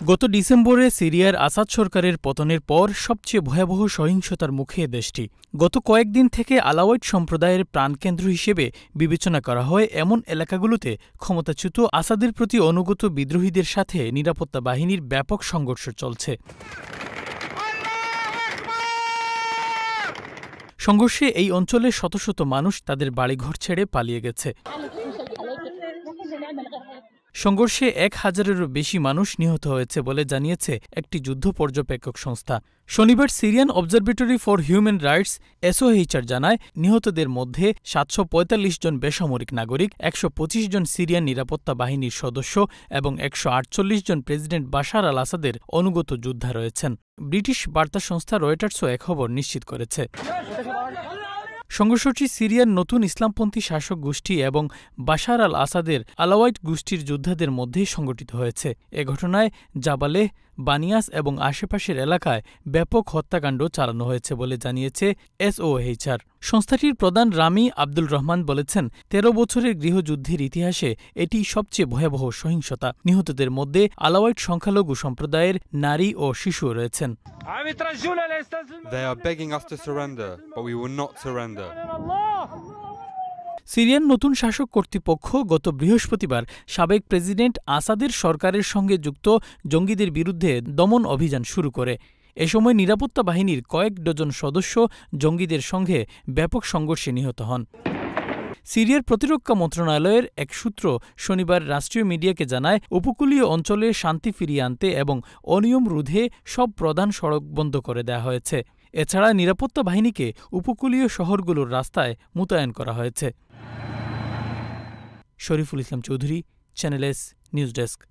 গত ডিসেম্বরে সিরিয়ার আসাদ সরকারের পতনের পর সবচেয়ে ভয়াবহ সহিংসতার মুখে দেশটি। গত কয়েকদিন থেকে আলাওয়াইট সম্প্রদায়ের প্রাণকেন্দ্র হিসেবে বিবেচনা করা হয় এমন এলাকাগুলোতে ক্ষমতাচ্যুত আসাদের প্রতি অনুগত বিদ্রোহীদের সাথে নিরাপত্তা বাহিনীর ব্যাপক সংঘর্ষ চলছে। সংঘর্ষে এই অঞ্চলে শত শত মানুষ তাদের বাড়িঘর ছেড়ে পালিয়ে গেছে। সংঘর্ষে ১,০০০-এরও বেশি মানুষ নিহত হয়েছে বলে জানিয়েছে একটি যুদ্ধ পর্যবেক্ষক সংস্থা। শনিবার Syrian observatory for human rights SOHR জানায়, নিহতদের মধ্যে ৭৪৫ জন বেসামরিক নাগরিক, ১২৫ জন সিরিয়ান নিরাপত্তা বাহিনীর সদস্য এবং ১৪৮ জন প্রেসিডেন্ট বাশার আল আসাদের অনুগত যোদ্ধা রয়েছেন। ব্রিটিশ বার্তা সংস্থা রয়টার্সও এ খবর নিশ্চিত করেছে। সংঘর্ষটি সিরিয়ার নতুন ইসলামপন্থী শাসক গোষ্ঠী এবং বাশার আল আসাদের আলাওয়াইট গোষ্ঠীর যোদ্ধাদের মধ্যে সংঘটিত হয়েছে। এ ঘটনায় জাবালেহ, বানিয়াস এবং আশেপাশের এলাকায় ব্যাপক হত্যাকাণ্ড চালানো হয়েছে বলে জানিয়েছে SOHR। সংস্থাটির প্রধান রামি আব্দুল রহমান বলেছেন, ১৩ বছরের গৃহযুদ্ধের ইতিহাসে এটি সবচেয়ে ভয়াবহ সহিংসতা। নিহতদের মধ্যে আলাওয়াইট সংখ্যালঘু সম্প্রদায়ের নারী ও শিশুও রয়েছেন। They are begging us to surrender, but we will not surrender. Syrian নতুন শাসক কর্তৃপক্ষ গত বৃহস্পতিবার সাবেক প্রেসিডেন্ট আসাদের সরকারের সঙ্গে যুক্ত জঙ্গিদের বিরুদ্ধে দমন অভিযান শুরু করে। এ সময় নিরাপত্তা বাহিনীর কয়েক ডজন সদস্য জঙ্গিদের সঙ্গে ব্যাপক সংঘর্ষে নিহত হন। সিরিয়ার প্রতিরক্ষা মন্ত্রণালয়ের এক সূত্র শনিবার রাষ্ট্রীয় মিডিয়াকে জানায়, উপকূলীয় অঞ্চলে শান্তি ফিরিয়ে আনতে এবং অনিয়ম রোধে সব প্রধান সড়ক বন্ধ করে দেওয়া হয়েছে। এছাড়া নিরাপত্তা বাহিনীকে উপকূলীয় শহরগুলোর রাস্তায় মোতায়েন করা হয়েছে। Shariful Islam Chowdhury, channel S news desk.